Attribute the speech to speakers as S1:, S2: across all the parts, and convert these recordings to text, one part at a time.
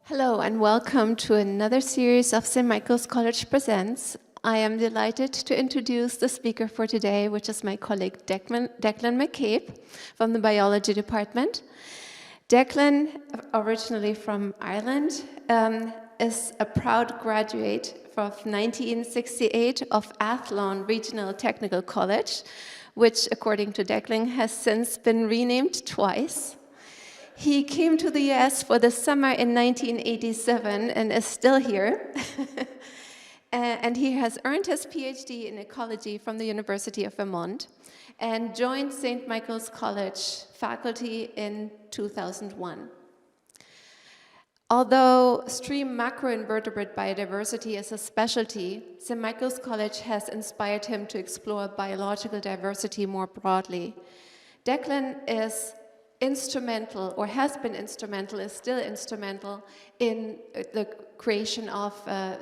S1: Hello and welcome to another series of St. Michael's College Presents. I am delighted to introduce the speaker for today, which is my colleague Declan McCabe from the Biology Department. Declan, originally from Ireland, is a proud graduate of 1968 of Athlone Regional Technical College, which, according to Declan, has since been renamed twice. He came to the US for the summer in 1987 and is still here. And he has earned his PhD in ecology from the University of Vermont and joined St. Michael's College faculty in 2001. Although stream macroinvertebrate biodiversity is a specialty, St. Michael's College has inspired him to explore biological diversity more broadly. Declan is instrumental, or has been instrumental, is still instrumental in the creation of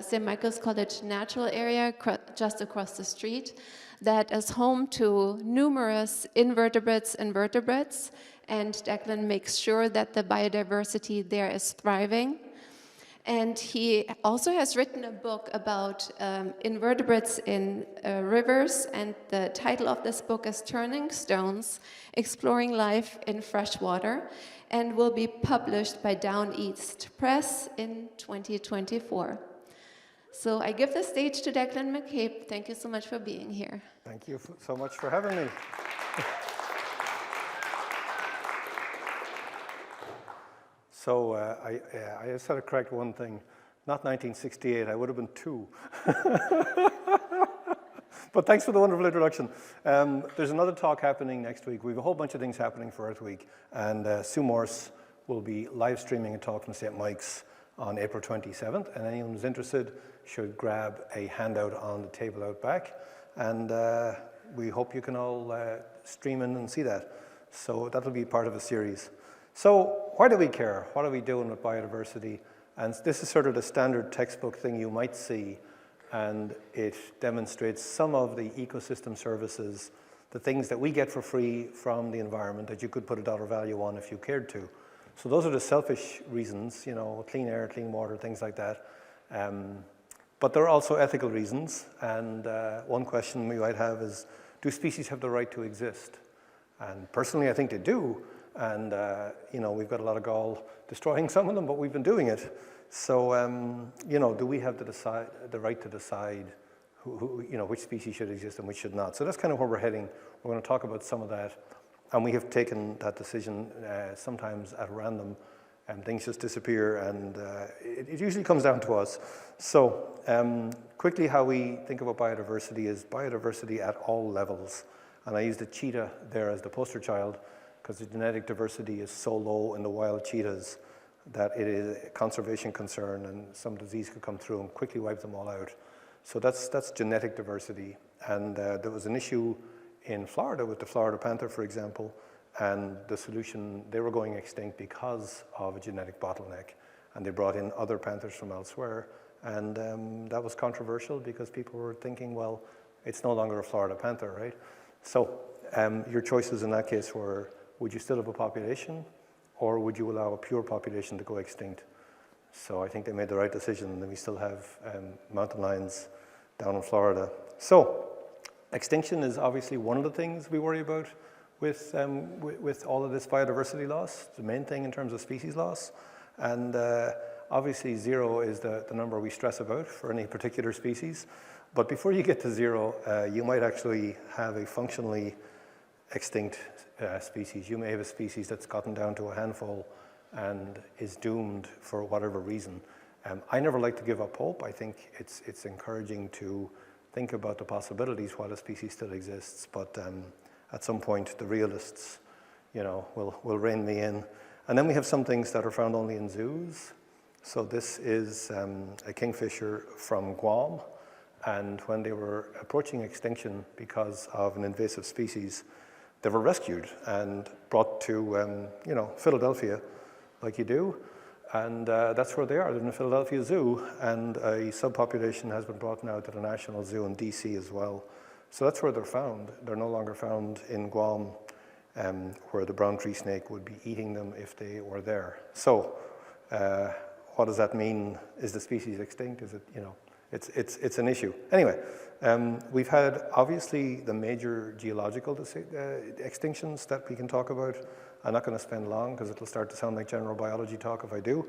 S1: St. Michael's College natural area just across the street that is home to numerous invertebrates and vertebrates, and Declan makes sure that the biodiversity there is thriving. And he also has written a book about invertebrates in rivers, and the title of this book is Turning Stones, Exploring Life in Freshwater, and will be published by Down East Press in 2024. So I give the stage to Declan McCabe. Thank you so much for being here.
S2: Thank you so much for having me. So I just had to correct one thing. Not 1968, I would have been 2. But thanks for the wonderful introduction. There's another talk happening next week. We have a whole bunch of things happening for Earth Week. And Sue Morse will be live streaming a talk from St. Mike's on April 27th. And anyone who's interested should grab a handout on the table out back. And we hope you can all stream in and see that. So that'll be part of a series. So why do we care? What are we doing with biodiversity? And this is sort of the standard textbook thing you might see, and it demonstrates some of the ecosystem services, the things that we get for free from the environment that you could put a dollar value on if you cared to. So those are the selfish reasons, you know, clean air, clean water, things like that. But there are also ethical reasons, and one question we might have is, do species have the right to exist? And personally, I think they do. And, you know, we've got a lot of gall destroying some of them, but we've been doing it. So, you know, do we have the right to decide you know, which species should exist and which should not? So that's kind of where we're heading. We're going to talk about some of that. And we have taken that decision sometimes at random, and things just disappear, and it usually comes down to us. So, quickly, how we think about biodiversity is biodiversity at all levels. And I used the cheetah there as the poster child, because the genetic diversity is so low in the wild cheetahs that it is a conservation concern, and some disease could come through and quickly wipe them all out. So that's genetic diversity. And there was an issue in Florida with the Florida panther, for example, and the solution, they were going extinct because of a genetic bottleneck. And they brought in other panthers from elsewhere. And that was controversial because people were thinking, well, it's no longer a Florida panther, right? So your choices in that case were, would you still have a population, or would you allow a pure population to go extinct? So I think they made the right decision, and we still have mountain lions down in Florida. So extinction is obviously one of the things we worry about with all of this biodiversity loss, the main thing in terms of species loss. And obviously 0 is the number we stress about for any particular species. But before you get to 0, you might actually have a functionally extinct species. You may have a species that's gotten down to a handful and is doomed for whatever reason. I never like to give up hope. I think it's encouraging to think about the possibilities while a species still exists, but at some point the realists, you know, will rein me in. And then we have some things that are found only in zoos. So this is a kingfisher from Guam, and when they were approaching extinction because of an invasive species, they were rescued and brought to, you know, Philadelphia, like you do, and that's where they are. They're in the Philadelphia Zoo, and a subpopulation has been brought now to the National Zoo in DC as well. So that's where they're found. They're no longer found in Guam, where the brown tree snake would be eating them if they were there. So what does that mean? Is the species extinct? Is it, it's an issue. Anyway, we've had obviously the major geological extinctions that we can talk about. I'm not going to spend long because it'll start to sound like general biology talk if I do.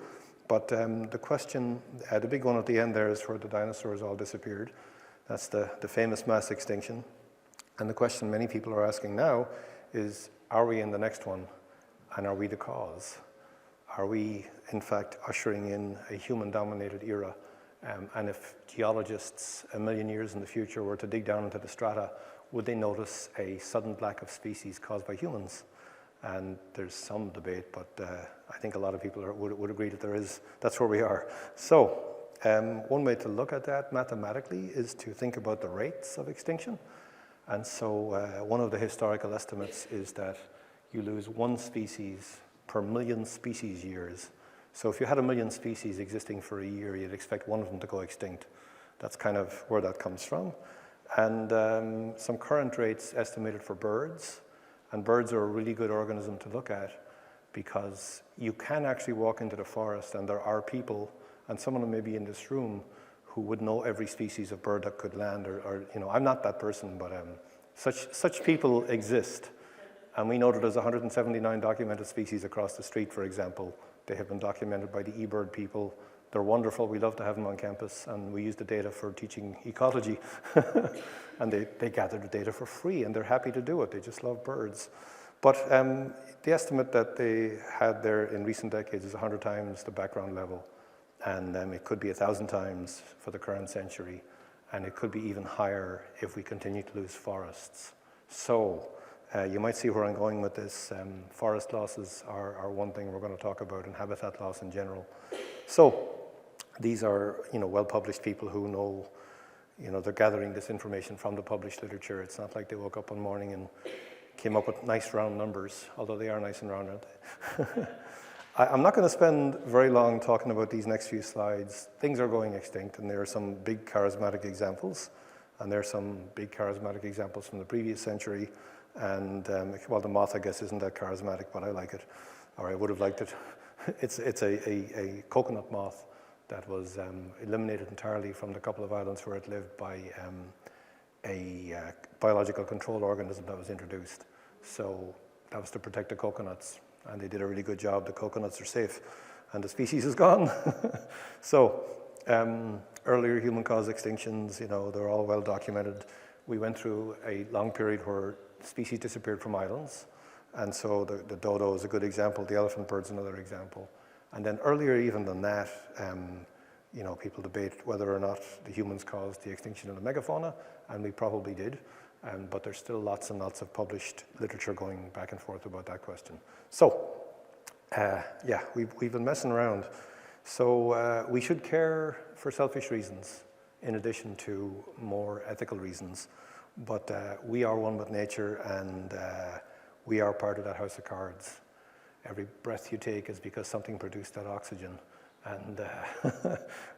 S2: But the question, the big one at the end there is where the dinosaurs all disappeared. That's the famous mass extinction. And the question many people are asking now is, are we in the next one? And are we the cause? Are we, in fact, ushering in a human-dominated era? And if geologists a million years in the future were to dig down into the strata, would they notice a sudden lack of species caused by humans? And there's some debate, but I think a lot of people would agree that there is. That's where we are. So one way to look at that mathematically is to think about the rates of extinction. And so one of the historical estimates is that you lose one species per million species years. So if you had 1 million species existing for a year, you'd expect one of them to go extinct. That's kind of where that comes from. And some current rates estimated for birds. And birds are a really good organism to look at because you can actually walk into the forest and there are people, and some of them may be in this room, who would know every species of bird that could land, or I'm not that person, but such people exist. And we know that there's 179 documented species across the street, for example. They have been documented by the eBird people. They're wonderful. We love to have them on campus, and we use the data for teaching ecology. And they gather the data for free, and they're happy to do it. They just love birds. But the estimate that they had there in recent decades is 100 times the background level. And it could be 1,000 times for the current century. And it could be even higher if we continue to lose forests. So you might see where I'm going with this. Forest losses are one thing we're going to talk about, and habitat loss in general. So these are well-published people who know, they're gathering this information from the published literature. It's not like they woke up one morning and came up with nice round numbers, although they are nice and round, aren't they? I'm not going to spend very long talking about these next few slides. Things are going extinct, and there are some big charismatic examples, and there are some big charismatic examples from the previous century. And well, the moth, I guess, isn't that charismatic, but I like it, or I would have liked it. It's a coconut moth that was eliminated entirely from the couple of islands where it lived by a biological control organism that was introduced. So that was to protect the coconuts, and they did a really good job. The coconuts are safe, and the species is gone. So earlier human-caused extinctions, they're all well documented. We went through a long period where species disappeared from islands, and so the dodo is a good example. The elephant bird's another example. And then earlier even than that, people debate whether or not the humans caused the extinction of the megafauna, and we probably did. But there's still lots and lots of published literature going back and forth about that question. So, we've been messing around. So we should care for selfish reasons in addition to more ethical reasons. But we are one with nature, and we are part of that house of cards. Every breath you take is because something produced that oxygen. And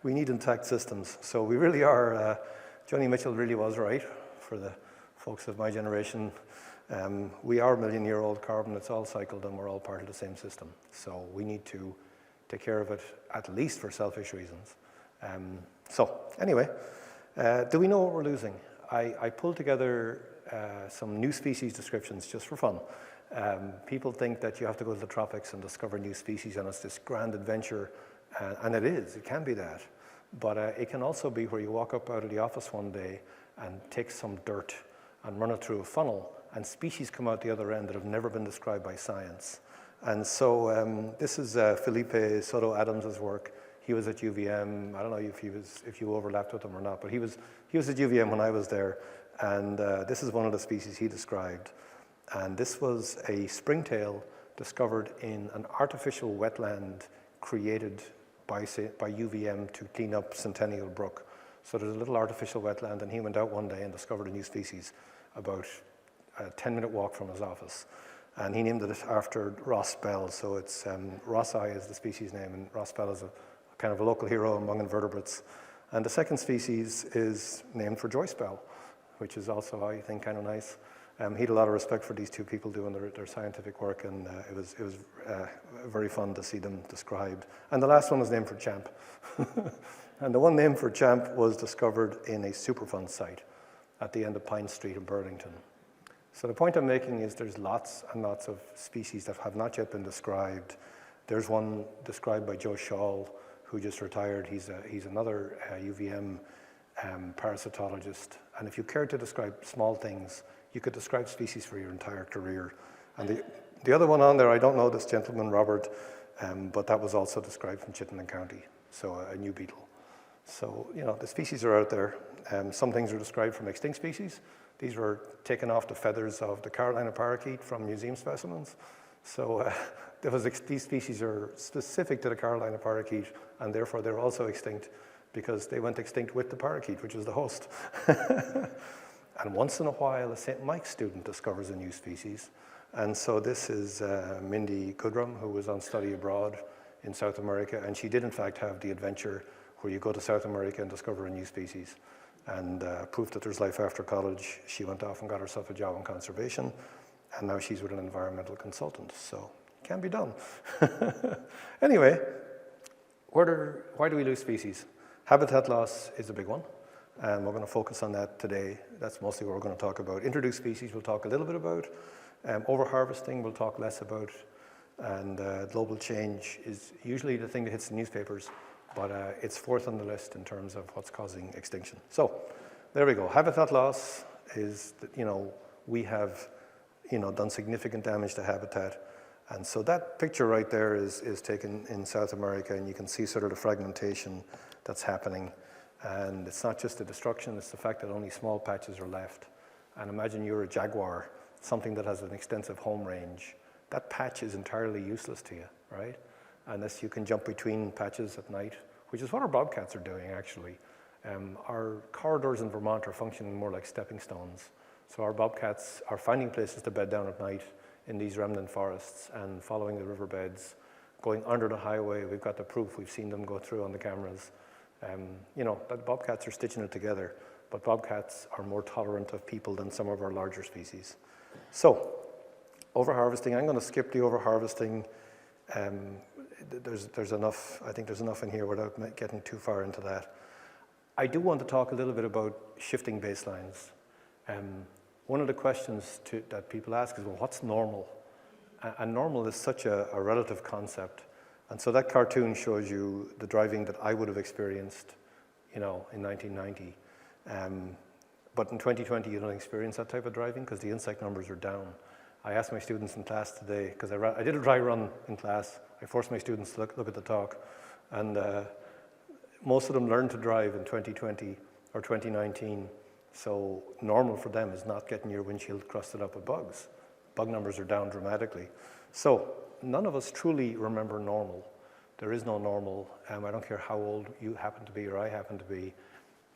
S2: we need intact systems. So we really are, Joni Mitchell really was right for the folks of my generation. We are million-year-old carbon. It's all cycled, and we're all part of the same system. So we need to take care of it, at least for selfish reasons. So anyway, do we know what we're losing? I pulled together some new species descriptions just for fun. People think that you have to go to the tropics and discover new species, and it's this grand adventure, and it can be that. But it can also be where you walk up out of the office one day and take some dirt and run it through a funnel, and species come out the other end that have never been described by science. And so this is Felipe Soto Adams' work. He was at UVM. I don't know if you overlapped with him or not, but he was at UVM when I was there, and this is one of the species he described. And this was a springtail discovered in an artificial wetland created by UVM to clean up Centennial Brook. So there's a little artificial wetland, and he went out one day and discovered a new species about a 10-minute walk from his office. And he named it after Ross Bell. So it's Rossi is the species name, and Ross Bell is a kind of a local hero among invertebrates. And the second species is named for Joyce Bell, which is also, I think, kind of nice. He had a lot of respect for these two people doing their scientific work, and it was very fun to see them described. And the last one was named for Champ. And the one named for Champ was discovered in a Superfund site at the end of Pine Street in Burlington. So the point I'm making is there's lots and lots of species that have not yet been described. There's one described by Joe Schall, who just retired. He's another UVM parasitologist. And if you care to describe small things, you could describe species for your entire career. And the other one on there, I don't know this gentleman, Robert, but that was also described from Chittenden County, so a new beetle. So, you know, the species are out there. Some things are described from extinct species. These were taken off the feathers of the Carolina parakeet from museum specimens. So these species are specific to the Carolina parakeet, and therefore they're also extinct because they went extinct with the parakeet, which is the host. And once in a while, a St. Mike's student discovers a new species. And so this is Mindy Goodrum, who was on study abroad in South America, and she did in fact have the adventure where you go to South America and discover a new species. And proof that there's life after college, she went off and got herself a job in conservation, and now she's with an environmental consultant, so it can be done. Anyway, why do we lose species? Habitat loss is a big one, and we're going to focus on that today. That's mostly what we're going to talk about. Introduced species we'll talk a little bit about. Overharvesting we'll talk less about, and global change is usually the thing that hits the newspapers, but it's fourth on the list in terms of what's causing extinction. So there we go. Habitat loss is, we have, done significant damage to habitat. And so that picture right there is taken in South America, and you can see sort of the fragmentation that's happening. And it's not just the destruction, it's the fact that only small patches are left. And imagine you're a jaguar, something that has an extensive home range. That patch is entirely useless to you, right? Unless you can jump between patches at night, which is what our bobcats are doing, actually. Our corridors in Vermont are functioning more like stepping stones. So our bobcats are finding places to bed down at night in these remnant forests and following the riverbeds, going under the highway. We've got the proof. We've seen them go through on the cameras. The bobcats are stitching it together, but bobcats are more tolerant of people than some of our larger species. So, overharvesting, I'm going to skip the overharvesting. There's enough, I think there's enough in here without getting too far into that. I do want to talk a little bit about shifting baselines. One of the questions that people ask is, well, what's normal? And normal is such a relative concept. And so that cartoon shows you the driving that I would have experienced, in 1990. But in 2020, you don't experience that type of driving because the insect numbers are down. I asked my students in class today, because I did a dry run in class. I forced my students to look at the talk. And most of them learned to drive in 2020 or 2019. So normal for them is not getting your windshield crusted up with bugs. Bug numbers are down dramatically. So none of us truly remember normal. There is no normal. I don't care how old you happen to be or I happen to be.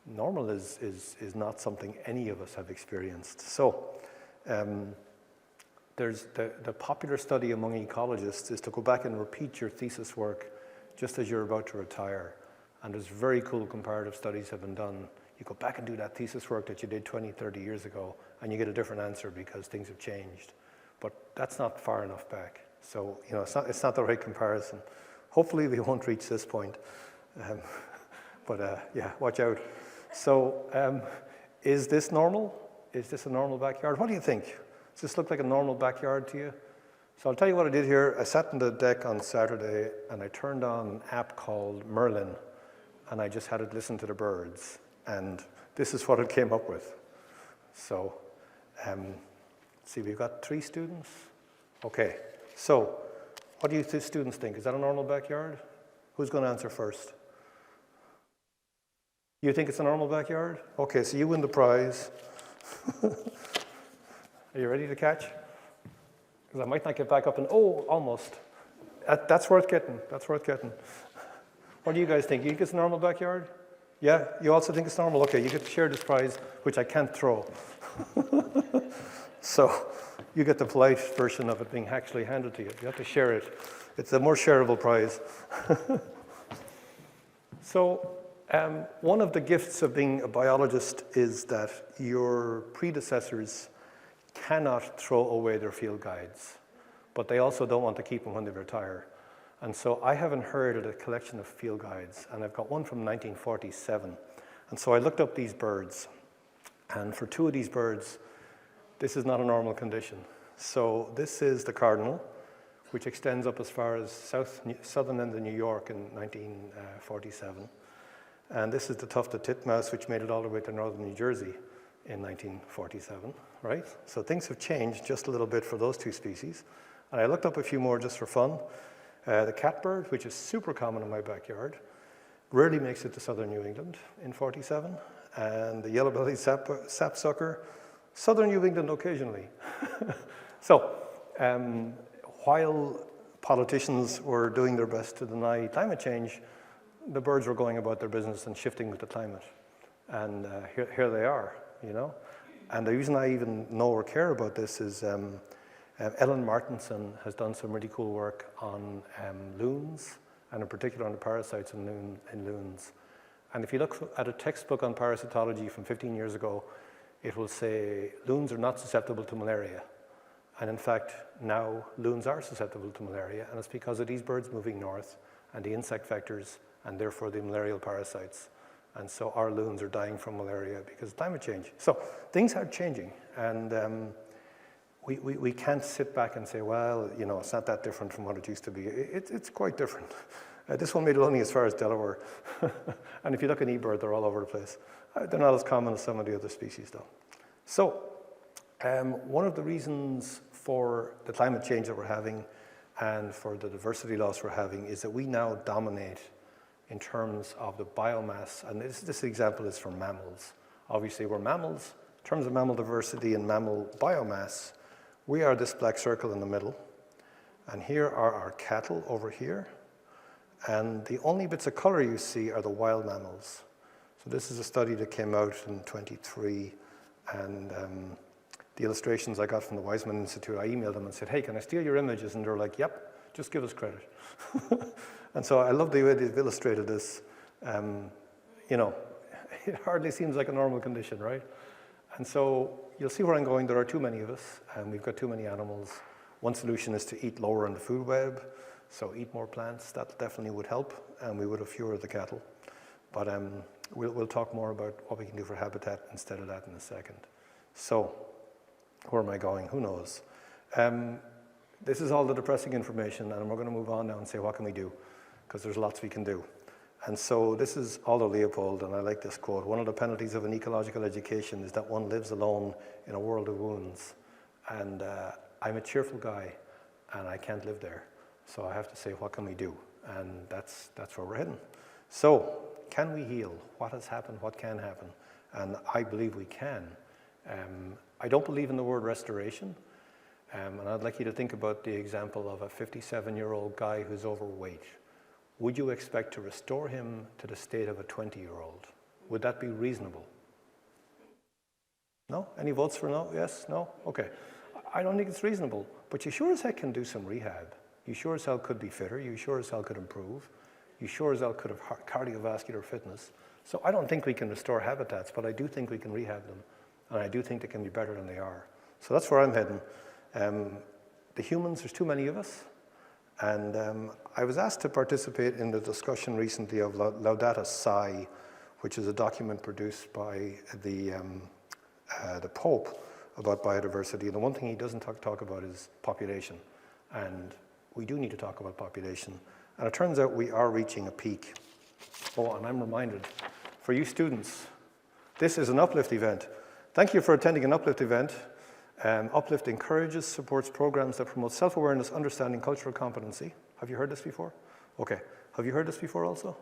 S2: Normal is not something any of us have experienced. So there's the popular study among ecologists is to go back and repeat your thesis work just as you're about to retire. And there's very cool comparative studies have been done. You go back and do that thesis work that you did 20, 30 years ago, and you get a different answer because things have changed. But that's not far enough back. So, it's not the right comparison. Hopefully we won't reach this point. Yeah, watch out. So, is this normal? Is this a normal backyard? What do you think? Does this look like a normal backyard to you? So I'll tell you what I did here. I sat on the deck on Saturday and I turned on an app called Merlin, and I just had it listen to the birds. And this is what it came up with. So, see, we've got 3 students. Okay, so what do you students think? Is that a normal backyard? Who's going to answer first? You think it's a normal backyard? Okay, so you win the prize. Are you ready to catch? Because I might not get back up and, almost. That's worth getting, that's worth getting. What do you guys think? You think it's a normal backyard? Yeah, you also think it's normal? Okay, you get to share this prize, which I can't throw. So you get the polite version of it being actually handed to you. You have to share it. It's a more shareable prize. So one of the gifts of being a biologist is that your predecessors cannot throw away their field guides, but they also don't want to keep them when they retire. And so I have inherited a collection of field guides, and I've got one from 1947. And so I looked up these birds, and for two of these birds, this is not a normal condition. So this is the cardinal, which extends up as far as southern end of New York in 1947. And this is the tufted titmouse, which made it all the way to northern New Jersey in 1947, right? So things have changed just a little bit for those two species. And I looked up a few more just for fun. The catbird, which is super common in my backyard, rarely makes it to southern New England in 47. And the yellow-bellied sapsucker, southern New England occasionally. So, while politicians were doing their best to deny climate change, the birds were going about their business and shifting with the climate. And here they are, you know. And the reason I even know or care about this is Ellen Martinson has done some really cool work on loons, and in particular on the parasites in loons. And if you look at a textbook on parasitology from 15 years ago, it will say loons are not susceptible to malaria. And in fact, now loons are susceptible to malaria, and it's because of these birds moving north and the insect vectors and therefore the malarial parasites. And so our loons are dying from malaria because of climate change. So things are changing, and we can't sit back and say, well, you know, it's not that different from what it used to be. It's quite different. This one made it only as far as Delaware. And if you look at eBird, they're all over the place. They're not as common as some of the other species, though. So one of the reasons for the climate change that we're having and for the diversity loss we're having is that we now dominate in terms of the biomass. And this example is for mammals. Obviously, we're mammals. In terms of mammal diversity and mammal biomass, we are this black circle in the middle. And here are our cattle over here. And the only bits of color you see are the wild mammals. So this is a study that came out in 23, and the illustrations I got from the Weizmann Institute, I emailed them and said, hey, can I steal your images? And they're like, yep, just give us credit. And so I love the way they've illustrated this. You know, it hardly seems like a normal condition, right? And so you'll see where I'm going. There are too many of us, and we've got too many animals. One solution is to eat lower in the food web. So eat more plants, that definitely would help, and we would have fewer of the cattle. But we'll talk more about what we can do for habitat instead of that in a second. So where am I going? Who knows? This is all the depressing information, and we're going to move on now and say, what can we do? Because there's lots we can do. And so this is Aldo Leopold, and I like this quote. One of the penalties of an ecological education is that one lives alone in a world of wounds. And I'm a cheerful guy, and I can't live there. So I have to say, what can we do? And that's where we're heading. So can we heal? What has happened? What can happen? And I believe we can. I don't believe in the word restoration. And I'd like you to think about the example of a 57-year-old guy who's overweight. Would you expect to restore him to the state of a 20-year-old? Would that be reasonable? No? Any votes for no? Yes? No? Okay. I don't think it's reasonable. But you sure as heck can do some rehab. You sure as hell could be fitter. You sure as hell could improve. You sure as hell could have cardiovascular fitness. So I don't think we can restore habitats, but I do think we can rehab them. And I do think they can be better than they are. So that's where I'm heading. The humans, there's too many of us. And I was asked to participate in the discussion recently of Laudato Si, which is a document produced by the Pope about biodiversity. And the one thing he doesn't talk about is population. And we do need to talk about population. And it turns out we are reaching a peak. Oh, and I'm reminded, for you students, this is an Uplift event. Thank you for attending an Uplift event. Uplift encourages, supports programs that promote self-awareness, understanding, cultural competency. Have you heard this before? Okay. Have you heard this before also?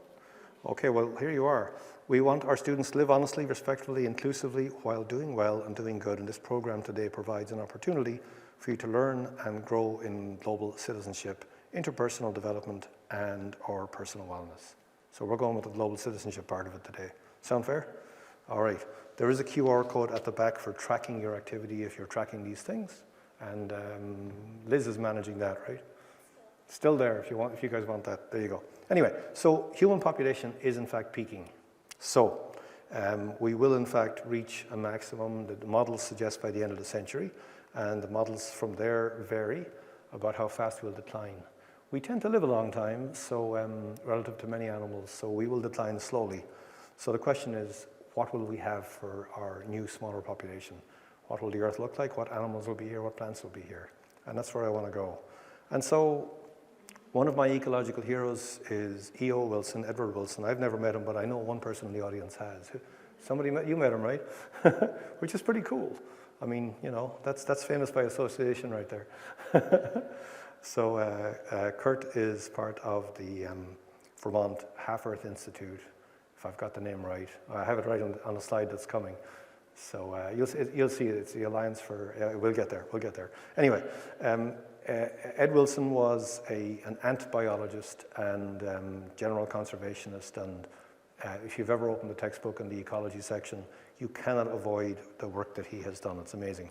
S2: Okay, well, here you are. We want our students to live honestly, respectfully, inclusively, while doing well and doing good. And this program today provides an opportunity for you to learn and grow in global citizenship, interpersonal development, and or personal wellness. So we're going with the global citizenship part of it today. Sound fair? All right. There is a QR code at the back for tracking your activity if you're tracking these things. And Liz is managing that, right? Still there if you guys want that. There you go. Anyway, so human population is in fact peaking. So we will in fact reach a maximum that the models suggest by the end of the century. and the models from there vary about how fast we'll decline. We tend to live a long time, so relative to many animals, so we will decline slowly. So the question is, what will we have for our new, smaller population? What will the Earth look like? What animals will be here? What plants will be here? And that's where I want to go. And so one of my ecological heroes is E.O. Wilson, Edward Wilson. I've never met him, but I know one person in the audience has. You met him, right? Which is pretty cool. I mean, you know, that's famous by association right there. So Kurt is part of the Vermont Half-Earth Institute, if I've got the name right. I have it right on the slide that's coming. So you'll see it. It's the Alliance for, we'll get there. Anyway, Ed Wilson was an ant biologist and general conservationist, and if you've ever opened the textbook in the ecology section, you cannot avoid the work that he has done. It's amazing.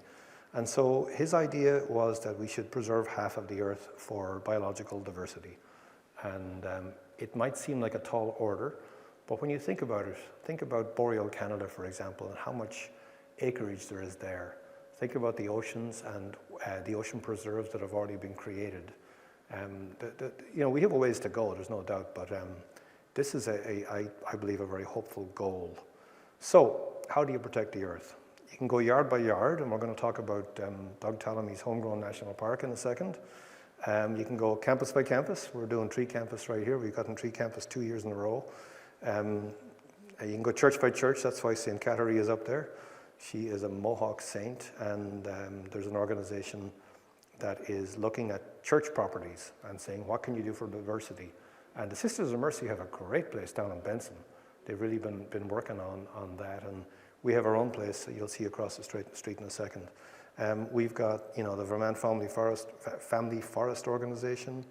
S2: And so his idea was that we should preserve half of the Earth for biological diversity. And it might seem like a tall order, but when you think about it, think about boreal Canada, for example, and how much acreage there is there. Think about the oceans and the ocean preserves that have already been created. You know, we have a ways to go, there's no doubt, but this is, I believe, a very hopeful goal. So, how do you protect the Earth? You can go yard by yard, and we're going to talk about Doug Tallamy's Homegrown National Park in a second. You can go campus by campus. We're doing Tree Campus right here. We've gotten Tree Campus 2 years in a row. You can go church by church. That's why St. Catherine is up there. She is a Mohawk saint, and there's an organization that is looking at church properties and saying, what can you do for diversity? And the Sisters of Mercy have a great place down in Benson. They've really been working on that, and we have our own place that you'll see across the street in a second. We've got, you know, the Vermont Family Forest Organization,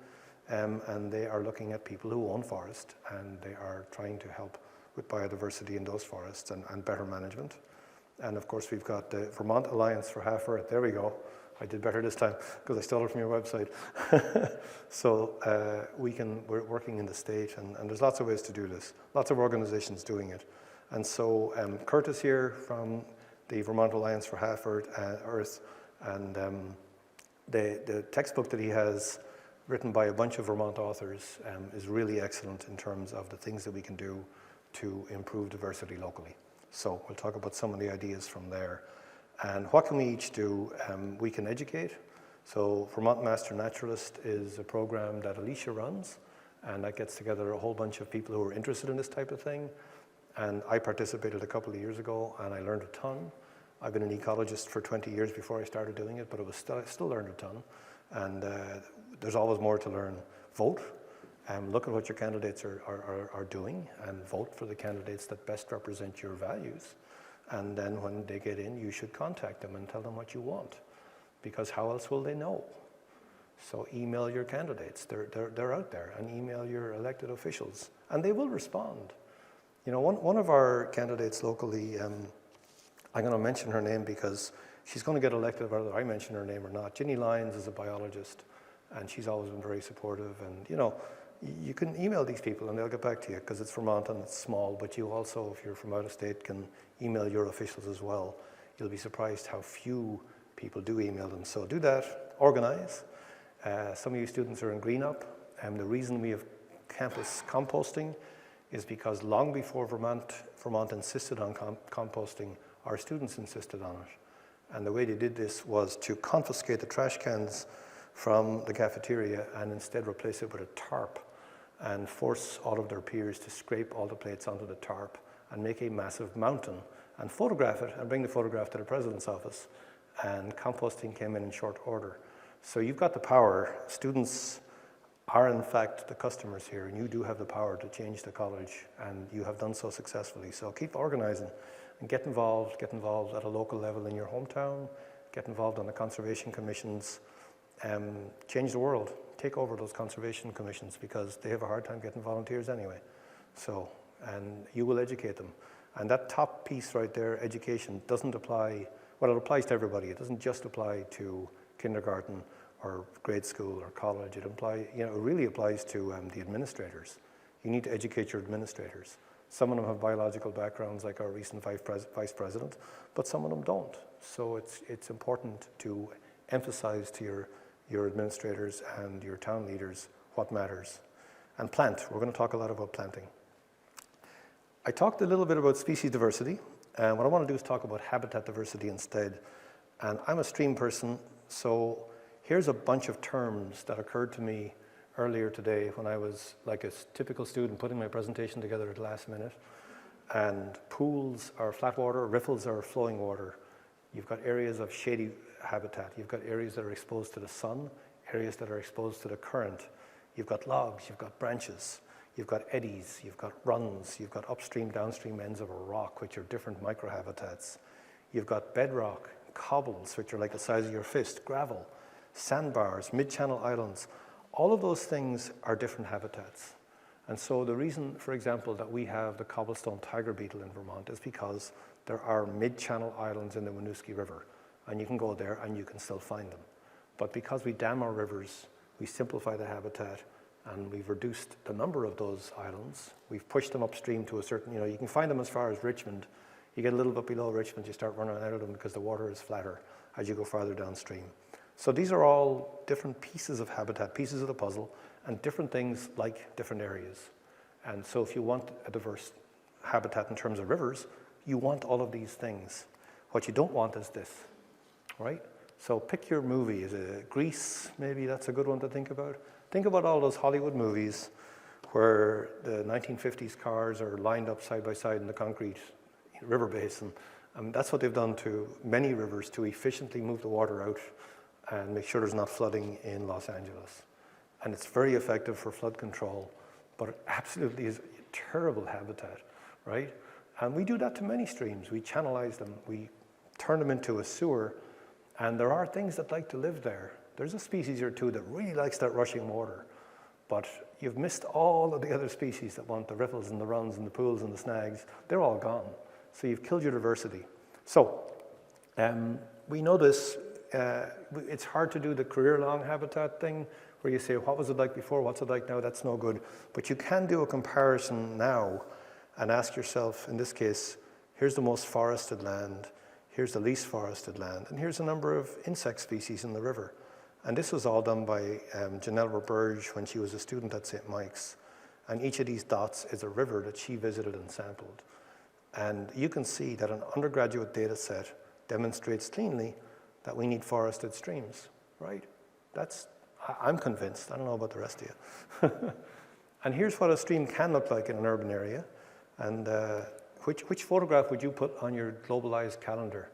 S2: and they are looking at people who own forest, and they are trying to help with biodiversity in those forests and better management. And of course, we've got the Vermont Alliance for Half-Earth. There we go. I did better this time because I stole it from your website. So we're working in the state, and there's lots of ways to do this. Lots of organizations doing it. And so Kurt is here from the Vermont Alliance for Half-Earth, and the textbook that he has, written by a bunch of Vermont authors, is really excellent in terms of the things that we can do to improve diversity locally. So we'll talk about some of the ideas from there. And what can we each do? We can educate. So Vermont Master Naturalist is a program that Alicia runs, and that gets together a whole bunch of people who are interested in this type of thing. And I participated a couple of years ago, and I learned a ton. I've been an ecologist for 20 years before I started doing it, but I still learned a ton. And there's always more to learn. Vote. Look at what your candidates are doing, and vote for the candidates that best represent your values. And then when they get in, you should contact them and tell them what you want, because how else will they know? So email your candidates. They're out there, and email your elected officials, and they will respond. You know, one of our candidates locally, I'm going to mention her name because she's going to get elected whether I mention her name or not. Ginny Lyons is a biologist, and she's always been very supportive. And, you know, you can email these people and they'll get back to you because it's Vermont and it's small, but you also, if you're from out of state, can email your officials as well. You'll be surprised how few people do email them. So do that, organize. Some of you students are in Green Up, and the reason we have campus composting is because long before Vermont insisted on composting, our students insisted on it. And the way they did this was to confiscate the trash cans from the cafeteria and instead replace it with a tarp and force all of their peers to scrape all the plates onto the tarp and make a massive mountain and photograph it and bring the photograph to the president's office. And composting came in short order. So you've got the power. Students are in fact the customers here, and you do have the power to change the college, and you have done so successfully. So keep organizing and get involved at a local level in your hometown, get involved on the conservation commissions, change the world. Take over those conservation commissions because they have a hard time getting volunteers anyway. So, and you will educate them. And that top piece right there, education, doesn't apply, well, it applies to everybody. It doesn't just apply to kindergarten or grade school or college. It really applies to the administrators. You need to educate your administrators. Some of them have biological backgrounds like our recent vice president, but some of them don't. So it's important to emphasize to your administrators and your town leaders what matters. And plant, we're going to talk a lot about planting. I talked a little bit about species diversity, and what I want to do is talk about habitat diversity instead. And I'm a stream person, so here's a bunch of terms that occurred to me earlier today when I was like a typical student putting my presentation together at the last minute. And pools are flat water, riffles are flowing water. You've got areas of shady habitat. You've got areas that are exposed to the sun, areas that are exposed to the current. You've got logs, you've got branches, you've got eddies, you've got runs, you've got upstream, downstream ends of a rock, which are different microhabitats. You've got bedrock, cobbles, which are like the size of your fist, gravel, sandbars, mid-channel islands. All of those things are different habitats. And so the reason, for example, that we have the cobblestone tiger beetle in Vermont is because there are mid-channel islands in the Winooski River, and you can go there and you can still find them. But because we dam our rivers, we simplify the habitat, and we've reduced the number of those islands. We've pushed them upstream to a certain, you can find them as far as Richmond. You get a little bit below Richmond, you start running out of them because the water is flatter as you go farther downstream. So these are all different pieces of habitat, pieces of the puzzle, and different things like different areas. And so if you want a diverse habitat in terms of rivers, you want all of these things. What you don't want is this, right? So pick your movie. Is it Grease? Maybe that's a good one to think about. Think about all those Hollywood movies where the 1950s cars are lined up side by side in the concrete river basin. That's what they've done to many rivers to efficiently move the water out and make sure there's not flooding in Los Angeles. And it's very effective for flood control, but it absolutely is a terrible habitat, right? And we do that to many streams. We channelize them, we turn them into a sewer, and there are things that like to live there. There's a species or two that really likes that rushing water, but you've missed all of the other species that want the riffles and the runs and the pools and the snags. They're all gone. So you've killed your diversity. So we know this. It's hard to do the career-long habitat thing where you say, what was it like before, what's it like now? That's no good. But you can do a comparison now and ask yourself, in this case, here's the most forested land, here's the least forested land, and here's a number of insect species in the river. And this was all done by Janelle Roberge when she was a student at St. Mike's. And each of these dots is a river that she visited and sampled. And you can see that an undergraduate data set demonstrates cleanly that we need forested streams, right? I'm convinced. I don't know about the rest of you. And here's what a stream can look like in an urban area. And which photograph would you put on your globalized calendar?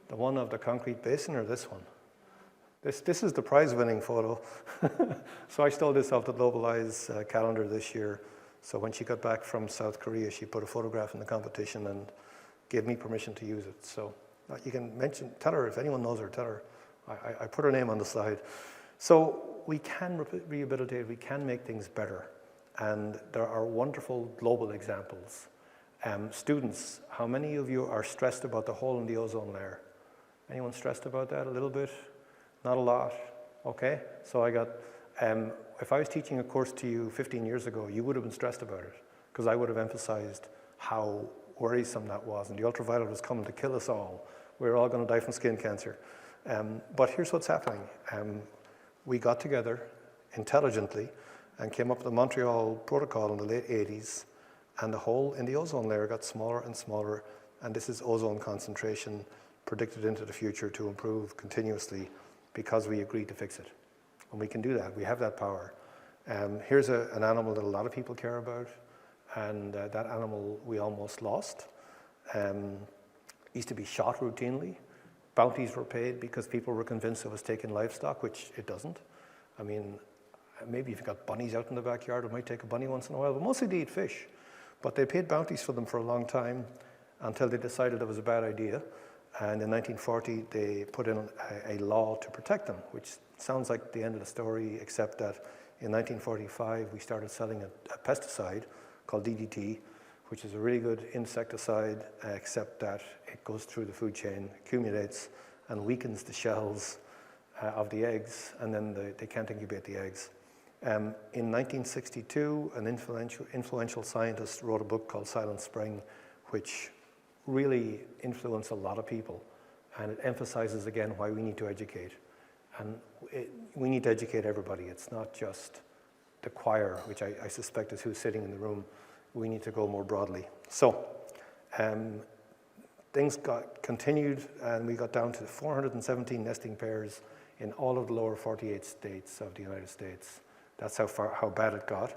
S2: The one of the concrete basin or this one? This is the prize-winning photo. So I stole this off the globalized calendar this year. So when she got back from South Korea, she put a photograph in the competition and gave me permission to use it. So you can tell her, if anyone knows her, tell her. I put her name on the slide. So we can rehabilitate, we can make things better. And there are wonderful global examples. Students, how many of you are stressed about the hole in the ozone layer? Anyone stressed about that a little bit? Not a lot, okay? So I got, if I was teaching a course to you 15 years ago, you would have been stressed about it because I would have emphasized how worrisome that was, and the ultraviolet was coming to kill us all. We're all going to die from skin cancer. But here's what's happening. We got together intelligently and came up with the Montreal Protocol in the late 80s, and the hole in the ozone layer got smaller and smaller, and this is ozone concentration predicted into the future to improve continuously because we agreed to fix it. And we can do that. We have that power. Here's an animal that a lot of people care about, and that animal we almost lost. Used to be shot routinely. Bounties were paid because people were convinced it was taking livestock, which it doesn't. I mean, maybe if you've got bunnies out in the backyard, it might take a bunny once in a while, but mostly they eat fish. But they paid bounties for them for a long time until they decided it was a bad idea. And in 1940, they put in a law to protect them, which sounds like the end of the story, except that in 1945, we started selling a pesticide called DDT, which is a really good insecticide, except that it goes through the food chain, accumulates, and weakens the shells of the eggs, and then they can't incubate the eggs. In 1962, an influential scientist wrote a book called Silent Spring, which really influenced a lot of people. and it emphasizes again why we need to educate. And we need to educate everybody. It's not just the choir, which I suspect is who's sitting in the room. We need to go more broadly. So things got continued, and we got down to 417 nesting pairs in all of the lower 48 states of the United States. That's how bad it got.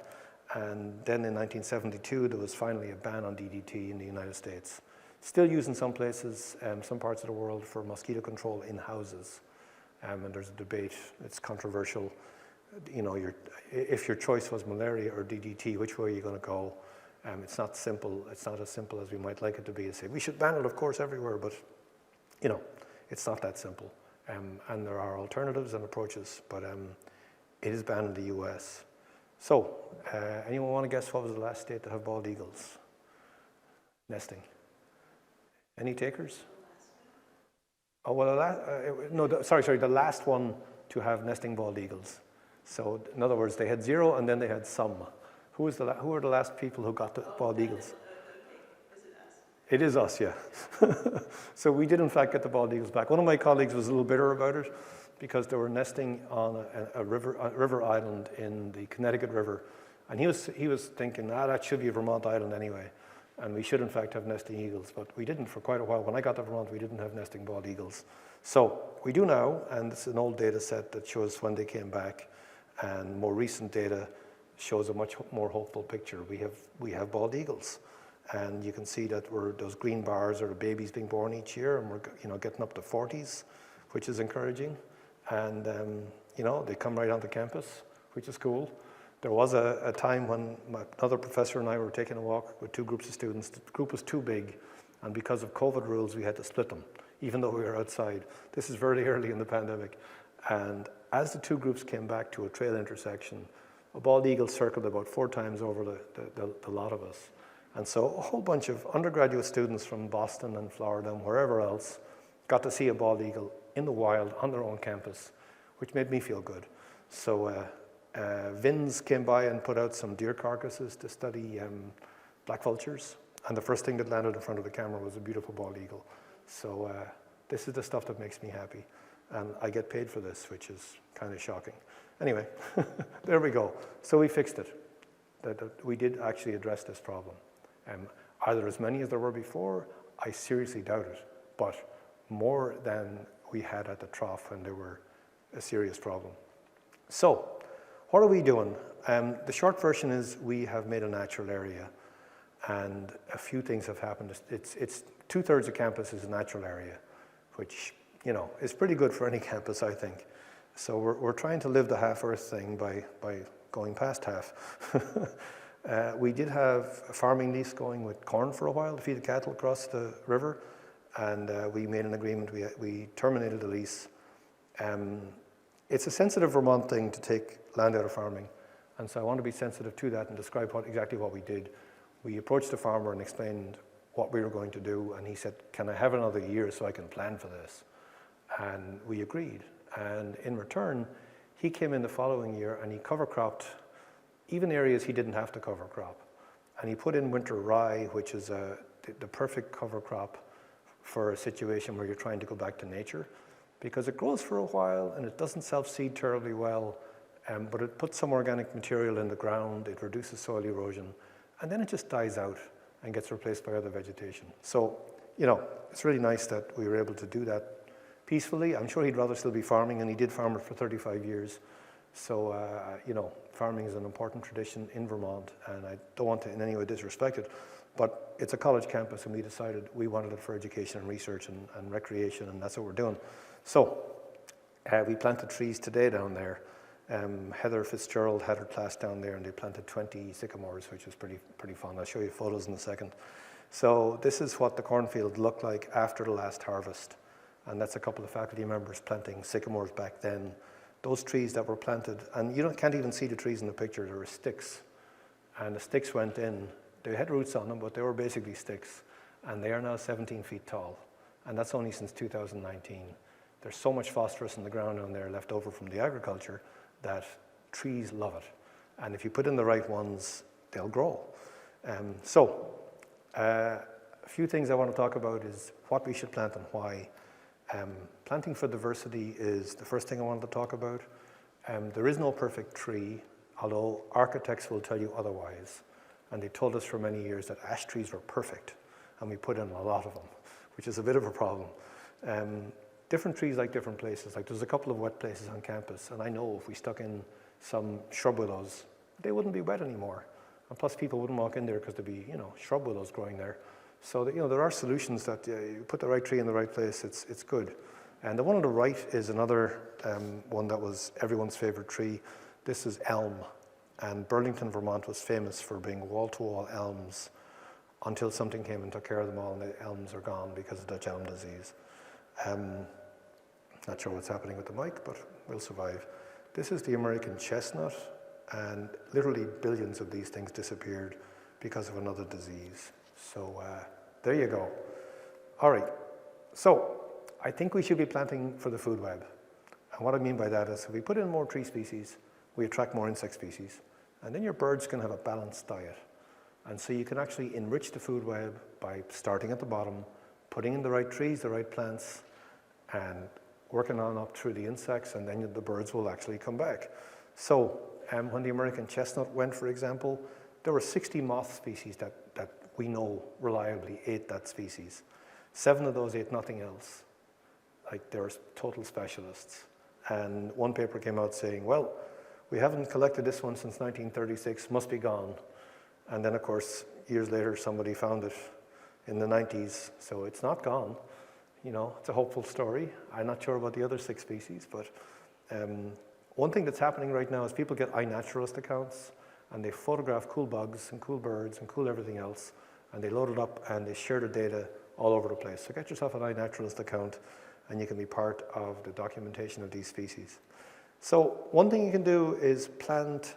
S2: And then in 1972, there was finally a ban on DDT in the United States. Still used in some places, some parts of the world, for mosquito control in houses. And there's a debate. It's controversial. You know, if your choice was malaria or DDT, which way are you going to go? It's not simple. It's not as simple as we might like it to be to say we should ban it, of course, everywhere. But you know, it's not that simple. And there are alternatives and approaches. But it is banned in the U.S. So, anyone want to guess what was the last state to have bald eagles nesting? Any takers? Oh, well, the last one to have nesting bald eagles. So, in other words, they had 0 and then they had some. Who were the last people who got the bald eagles? It is us, yeah. So we did in fact get the bald eagles back. One of my colleagues was a little bitter about it because they were nesting on a river island in the Connecticut River, and he was thinking, that should be a Vermont island anyway, and we should in fact have nesting eagles, but we didn't for quite a while. When I got to Vermont, we didn't have nesting bald eagles. So we do now, and it's an old data set that shows when they came back, and more recent data shows a much more hopeful picture. We have bald eagles. And you can see that those green bars are the babies being born each year, and we're getting up to 40s, which is encouraging. And they come right onto campus, which is cool. There was a time when another professor and I were taking a walk with 2 groups of students. The group was too big, and because of COVID rules, we had to split them, even though we were outside. This is very early in the pandemic. And as the 2 groups came back to a trail intersection, a bald eagle circled about 4 times over the lot of us. And so a whole bunch of undergraduate students from Boston and Florida and wherever else got to see a bald eagle in the wild on their own campus, which made me feel good. So VINS came by and put out some deer carcasses to study black vultures. And the first thing that landed in front of the camera was a beautiful bald eagle. So this is the stuff that makes me happy. And I get paid for this, which is kind of shocking. Anyway, there we go. So we fixed it. We did actually address this problem. Are there as many as there were before? I seriously doubt it, but more than we had at the trough when there were a serious problem. So, what are we doing? The short version is we have made a natural area, and a few things have happened. It's 2/3 of campus is a natural area, which is pretty good for any campus, I think. So we're trying to live the half-earth thing by going past half. We did have a farming lease going with corn for a while to feed the cattle across the river, and we made an agreement. We terminated the lease. It's a sensitive Vermont thing to take land out of farming, and so I want to be sensitive to that and describe exactly what we did. We approached the farmer and explained what we were going to do, and he said, "Can I have another year so I can plan for this?" And we agreed. And in return, he came in the following year and he cover cropped even areas he didn't have to cover crop. And he put in winter rye, which is the perfect cover crop for a situation where you're trying to go back to nature, because it grows for a while and it doesn't self-seed terribly well, but it puts some organic material in the ground, it reduces soil erosion, and then it just dies out and gets replaced by other vegetation. So, it's really nice that we were able to do that peacefully. I'm sure he'd rather still be farming, and he did farm it for 35 years. So, farming is an important tradition in Vermont, and I don't want to in any way disrespect it, but it's a college campus, and we decided we wanted it for education and research and recreation, and that's what we're doing. So, we planted trees today down there. Heather Fitzgerald had her class down there, and they planted 20 sycamores, which was pretty fun. I'll show you photos in a second. So this is what the cornfield looked like after the last harvest, and that's a couple of faculty members planting sycamores back then. Those trees that were planted, and you can't even see the trees in the picture, there were sticks, and the sticks went in. They had roots on them, but they were basically sticks, and they are now 17 feet tall, and that's only since 2019. There's so much phosphorus in the ground down there left over from the agriculture that trees love it, and if you put in the right ones, they'll grow. A few things I want to talk about is what we should plant and why. Planting for diversity is the first thing I wanted to talk about. There is no perfect tree, although architects will tell you otherwise. And they told us for many years that ash trees were perfect, and we put in a lot of them, which is a bit of a problem. Different trees like different places. Like there's a couple of wet places on campus, and I know if we stuck in some shrub willows, they wouldn't be wet anymore. And plus people wouldn't walk in there because there'd be, shrub willows growing there. So that, there are solutions that you put the right tree in the right place, it's good. And the one on the right is another one that was everyone's favorite tree. This is elm. And Burlington, Vermont was famous for being wall-to-wall elms until something came and took care of them all, and the elms are gone because of Dutch elm disease. Not sure what's happening with the mic, but we'll survive. This is the American chestnut, and literally billions of these things disappeared because of another disease. So there you go. All right, so I think we should be planting for the food web. And what I mean by that is if we put in more tree species, we attract more insect species, and then your birds can have a balanced diet. And so you can actually enrich the food web by starting at the bottom, putting in the right trees, the right plants, and working on up through the insects, and then the birds will actually come back. So when the American chestnut went, for example, there were 60 moth species that we know reliably ate that species. 7 of those ate nothing else. Like they're total specialists. And one paper came out saying, well, we haven't collected this one since 1936, must be gone. And then of course, years later, somebody found it in the 90s, so it's not gone. It's a hopeful story. I'm not sure about the other 6 species, but one thing that's happening right now is people get iNaturalist accounts, and they photograph cool bugs and cool birds and cool everything else, and they load it up and they share the data all over the place. So get yourself an iNaturalist account, and you can be part of the documentation of these species. So one thing you can do is plant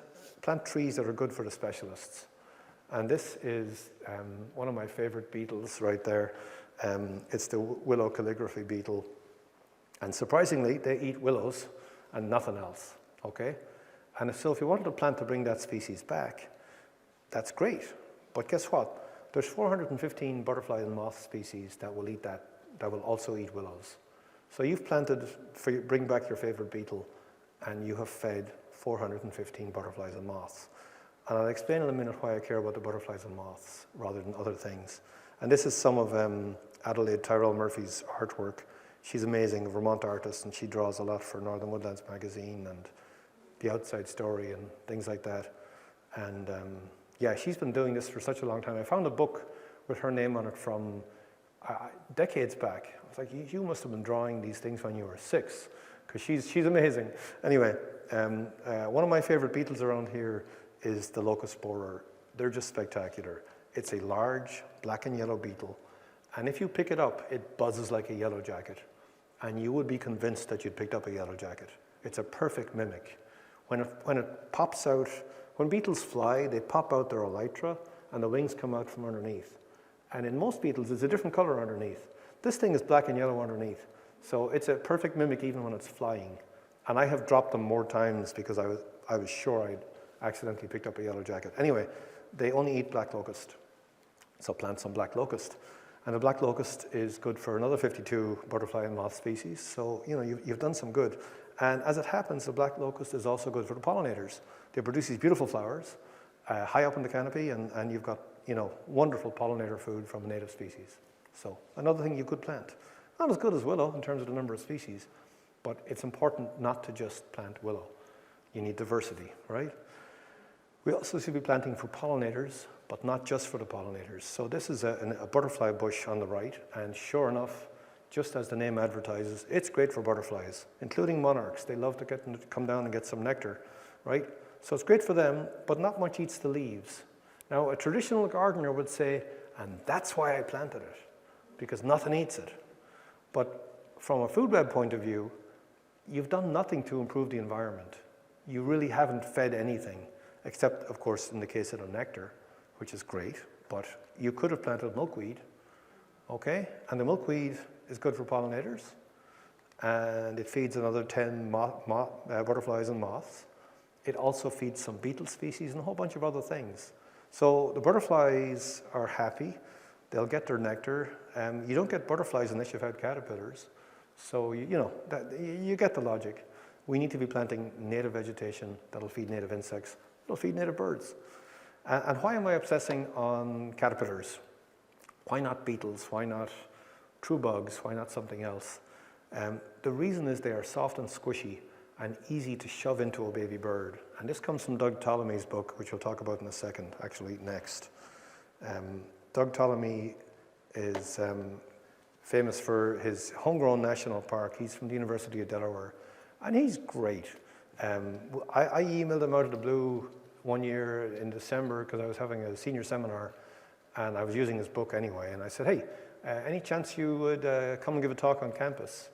S2: trees that are good for the specialists. And this is one of my favorite beetles right there. It's the willow calligraphy beetle. And surprisingly, they eat willows and nothing else, okay? And so if you wanted to plant to bring that species back, that's great. But guess what? There's 415 butterfly and moth species that will eat that will also eat willows. So you've planted, bring back your favorite beetle, and you have fed 415 butterflies and moths. And I'll explain in a minute why I care about the butterflies and moths rather than other things. And this is some of Adelaide Tyrell Murphy's artwork. She's amazing, a Vermont artist, and she draws a lot for Northern Woodlands magazine and The Outside Story and things like that. And yeah, she's been doing this for such a long time. I found a book with her name on it from decades back. I was like, you must have been drawing these things when you were 6, because she's amazing. Anyway, one of my favorite beetles around here is the locust borer. They're just spectacular. It's a large black and yellow beetle, and if you pick it up, it buzzes like a yellow jacket, and you would be convinced that you'd picked up a yellow jacket. It's a perfect mimic. When it pops out, when beetles fly, they pop out their elytra, and the wings come out from underneath. And in most beetles, it's a different color underneath. This thing is black and yellow underneath, so it's a perfect mimic even when it's flying. And I have dropped them more times because I was sure I'd accidentally picked up a yellow jacket. Anyway, they only eat black locust. So plant some black locust. And the black locust is good for another 52 butterfly and moth species. So, you've done some good. And as it happens, the black locust is also good for the pollinators. They produce these beautiful flowers high up in the canopy, and you've got, wonderful pollinator food from a native species. So another thing you could plant. Not as good as willow in terms of the number of species, but it's important not to just plant willow. You need diversity, right? We also should be planting for pollinators, but not just for the pollinators. So this is a butterfly bush on the right, and sure enough, just as the name advertises, it's great for butterflies, including monarchs. They love to come down and get some nectar, right? So it's great for them, but not much eats the leaves. Now, a traditional gardener would say, and that's why I planted it, because nothing eats it. But from a food web point of view, you've done nothing to improve the environment. You really haven't fed anything, except, of course, in the case of the nectar, which is great, but you could have planted milkweed, okay? And the milkweed is good for pollinators, and it feeds another 10 butterflies and moths. It also feeds some beetle species and a whole bunch of other things. So the butterflies are happy. They'll get their nectar. You don't get butterflies unless you've had caterpillars. So, you get the logic. We need to be planting native vegetation that'll feed native insects, that'll feed native birds. And why am I obsessing on caterpillars? Why not beetles? Why not true bugs? Why not something else? The reason is they are soft and squishy and easy to shove into a baby bird. And this comes from Doug Ptolemy's book, which we'll talk about in a second, actually next. Doug Ptolemy is famous for his homegrown national park. He's from the University of Delaware, and he's great. I emailed him out of the blue one year in December because I was having a senior seminar, and I was using his book anyway, and I said, hey, any chance you would come and give a talk on campus?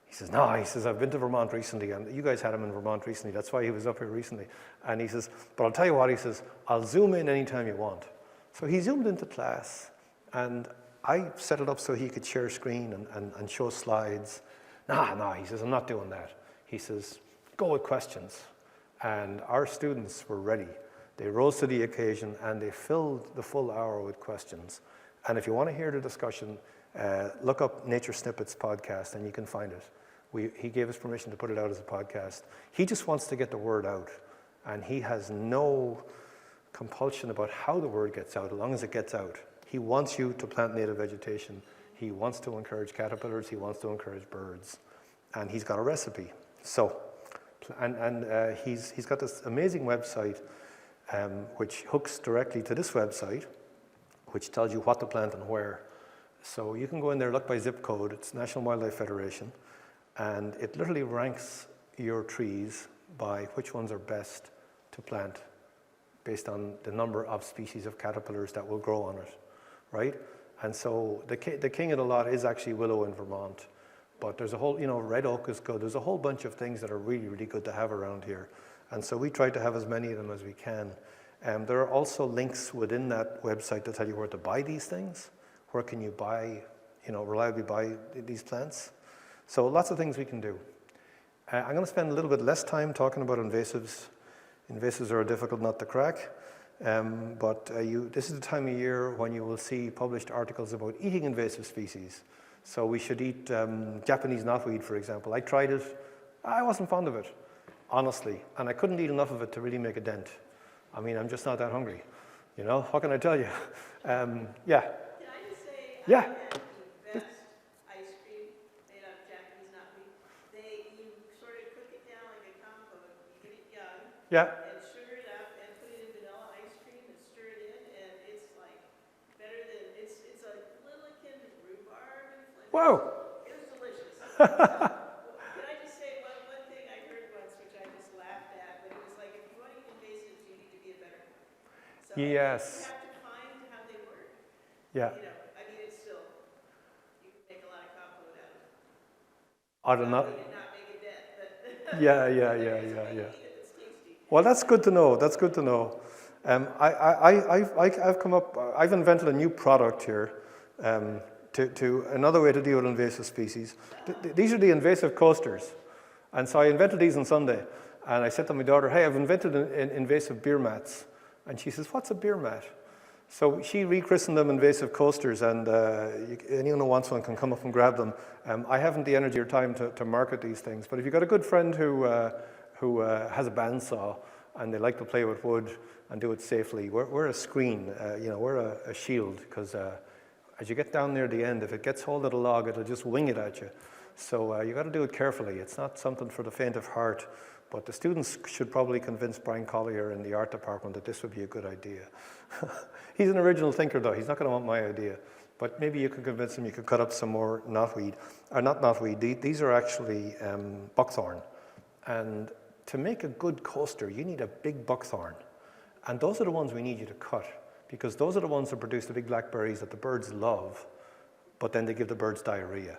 S2: He says, no, he says, I've been to Vermont recently, and you guys had him in Vermont recently, that's why he was up here recently. And he says, but I'll tell you what, he says, I'll zoom in anytime you want. So he zoomed into class, and I set it up so he could share screen and show slides. No, he says, I'm not doing that. He says, go with questions. And our students were ready. They rose to the occasion, and they filled the full hour with questions. And if you want to hear the discussion, look up Nature Snippets podcast, and you can find it. He gave us permission to put it out as a podcast. He just wants to get the word out, and he has no compulsion about how the word gets out, as long as it gets out. He wants you to plant native vegetation. He wants to encourage caterpillars. He wants to encourage birds. And he's got a recipe. So, and he's got this amazing website which hooks directly to this website, which tells you what to plant and where. So you can go in there, look by zip code. It's National Wildlife Federation. And it literally ranks your trees by which ones are best to plant based on the number of species of caterpillars that will grow on it, right? And so the king of the lot is actually willow in Vermont. But there's a whole, red oak is good. There's a whole bunch of things that are really, really good to have around here. And so we try to have as many of them as we can. There are also links within that website to tell you where to buy these things. Where can you buy, reliably buy these plants? So lots of things we can do. I'm going to spend a little bit less time talking about invasives. Invasives are a difficult nut to crack. But this is the time of year when you will see published articles about eating invasive species. So we should eat Japanese knotweed, for example. I tried it. I wasn't fond of it, honestly. And I couldn't eat enough of it to really make a dent. I mean, I'm just not that hungry. What can I tell you? Yeah.
S3: Can I just say,
S2: Yeah.
S3: I had the best ice cream made out of Japanese knotweed. You sort of cook it down like a compote. You get it young.
S2: Yeah.
S3: And sugar it up and put it in vanilla ice cream and stir it in, and it's like better than, it's a little akin to rhubarb and flavor.
S2: Whoa.
S3: It was delicious. Can I just say one thing I heard once, which I just laughed at, but it was like, if you want to eat invasives, you need to be a better cook. So
S2: Yes.
S3: you have to find how they work.
S2: Yeah.
S3: I mean, it's still, you can make a lot of compote out of it.
S2: I don't know.
S3: Not make a dent, but
S2: Yeah.
S3: it's tasty.
S2: Well, that's good to know. That's good to know. I've invented a new product here to another way to deal with invasive species. These are the invasive coasters. And so I invented these on Sunday. And I said to my daughter, hey, I've invented invasive beer mats. And she says, what's a beer mat? So she rechristened them invasive coasters, and anyone who wants one can come up and grab them. I haven't the energy or time to market these things, but if you've got a good friend who has a bandsaw and they like to play with wood and do it safely, we're a screen, we're a shield, because as you get down near the end, if it gets hold of the log, it'll just wing it at you. So you got to do it carefully. It's not something for the faint of heart. But the students should probably convince Brian Collier in the art department that this would be a good idea. He's an original thinker, though. He's not going to want my idea. But maybe you could convince him you could cut up some more knotweed. Or not knotweed. These are actually buckthorn. And to make a good coaster, you need a big buckthorn. And those are the ones we need you to cut, because those are the ones that produce the big blackberries that the birds love, but then they give the birds diarrhea.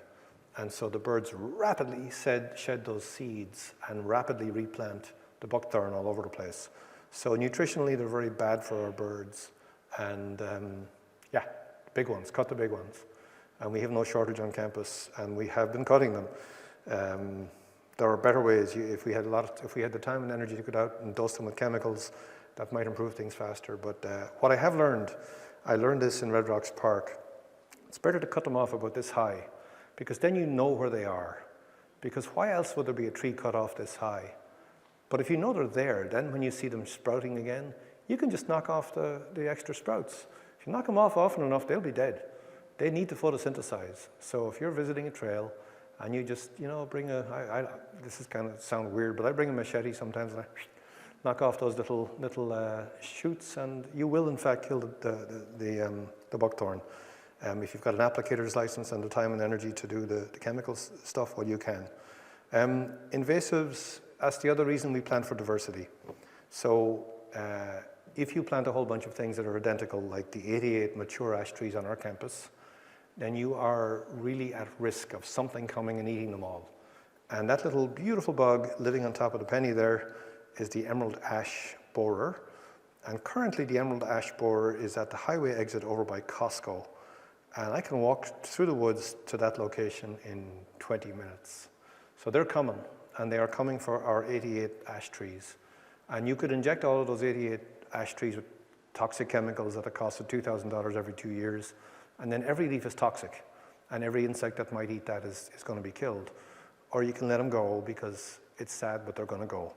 S2: And so the birds rapidly shed those seeds and rapidly replant the buckthorn all over the place. So nutritionally, they're very bad for our birds. And big ones, cut the big ones. And we have no shortage on campus, and we have been cutting them. There are better ways. If we had the time and energy to go out and dose them with chemicals, that might improve things faster. But what I have learned, I learned this in Red Rocks Park. It's better to cut them off about this high, because then you know where they are. because why else would there be a tree cut off this high? But if you know they're there, then when you see them sprouting again, you can just knock off the extra sprouts. If you knock them off often enough, they'll be dead. They need to photosynthesize. So if you're visiting a trail and you just, bring this is kind of sound weird, but I bring a machete sometimes and I knock off those little shoots, and you will in fact kill the buckthorn. If you've got an applicator's license and the time and energy to do the chemical stuff, well, you can. Invasives, that's the other reason we plant for diversity. So if you plant a whole bunch of things that are identical, like the 88 mature ash trees on our campus, then you are really at risk of something coming and eating them all. And that little beautiful bug living on top of the penny there is the emerald ash borer. And currently the emerald ash borer is at the highway exit over by Costco. And I can walk through the woods to that location in 20 minutes. So they're coming, and they are coming for our 88 ash trees. And you could inject all of those 88 ash trees with toxic chemicals at a cost of $2,000 every 2 years. And then every leaf is toxic, and every insect that might eat that is going to be killed. Or you can let them go because it's sad, but they're going to go.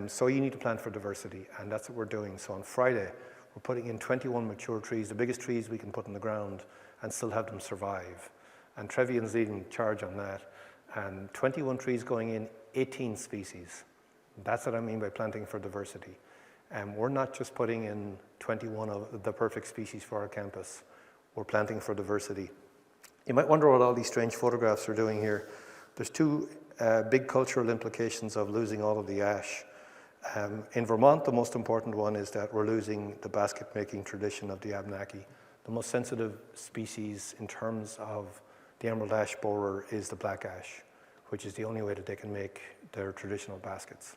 S2: So you need to plant for diversity, and that's what we're doing. So on Friday, we're putting in 21 mature trees, the biggest trees we can put in the ground, and still have them survive. And Trevian's leading charge on that. And 21 trees going in, 18 species. That's what I mean by planting for diversity. And we're not just putting in 21 of the perfect species for our campus. We're planting for diversity. You might wonder what all these strange photographs are doing here. There's two big cultural implications of losing all of the ash. In Vermont, the most important one is that we're losing the basket-making tradition of the Abenaki. The most sensitive species in terms of the emerald ash borer is the black ash, which is the only way that they can make their traditional baskets.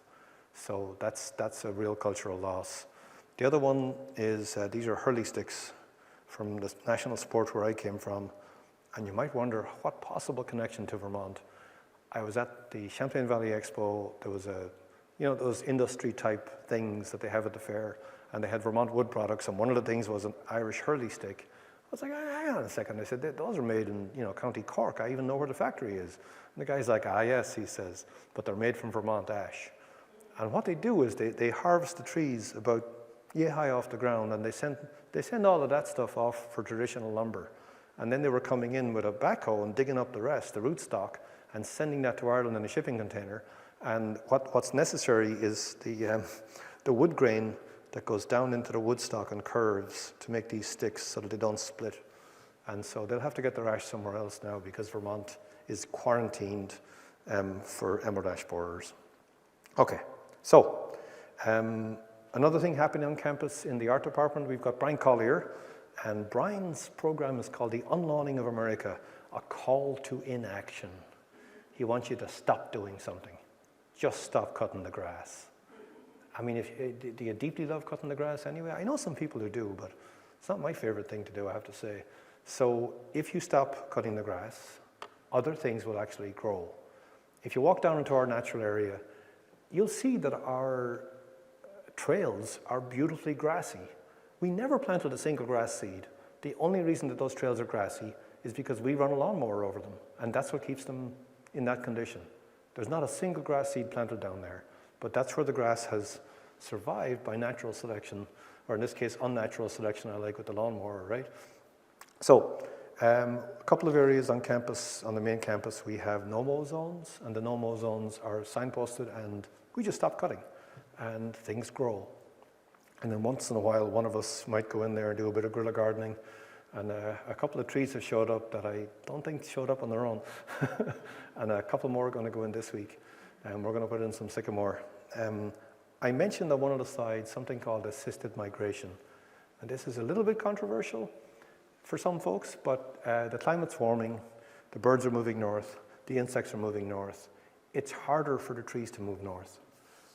S2: So that's a real cultural loss. The other one is these are hurley sticks from the national sport where I came from. And you might wonder what possible connection to Vermont. I was at the Champlain Valley Expo. There was those industry type things that they have at the fair, and they had Vermont wood products, and one of the things was an Irish hurley stick. I was like, hang on a second. I said, those are made in County Cork. I even know where the factory is. And the guy's like, yes, he says, but they're made from Vermont ash. And what they do is they harvest the trees about yay high off the ground, and they send all of that stuff off for traditional lumber. And then they were coming in with a backhoe and digging up the rest, the rootstock, and sending that to Ireland in a shipping container. And what's necessary is the wood grain that goes down into the woodstock and curves to make these sticks so that they don't split. And so they'll have to get their ash somewhere else now because Vermont is quarantined for emerald ash borers. Okay, so another thing happening on campus in the art department, we've got Brian Collier, and Brian's program is called The Unlawning of America, a call to inaction. He wants you to stop doing something. Just stop cutting the grass. I mean, do you deeply love cutting the grass anyway? I know some people who do, but it's not my favorite thing to do, I have to say. So if you stop cutting the grass, other things will actually grow. If you walk down into our natural area, you'll see that our trails are beautifully grassy. We never planted a single grass seed. The only reason that those trails are grassy is because we run a lawnmower over them, and that's what keeps them in that condition. There's not a single grass seed planted down there, but that's where the grass has survived by natural selection, or in this case, unnatural selection, I like with the lawnmower, right? So, a couple of areas on campus, on the main campus, we have no-mow zones, and the no-mow zones are signposted, and we just stop cutting, and things grow. And then once in a while, one of us might go in there and do a bit of guerrilla gardening, and a couple of trees have showed up that I don't think showed up on their own. And a couple more are going to go in this week. And we're going to put in some sycamore. I mentioned on one of the slides something called assisted migration. And this is a little bit controversial for some folks, but the climate's warming, the birds are moving north, the insects are moving north. It's harder for the trees to move north.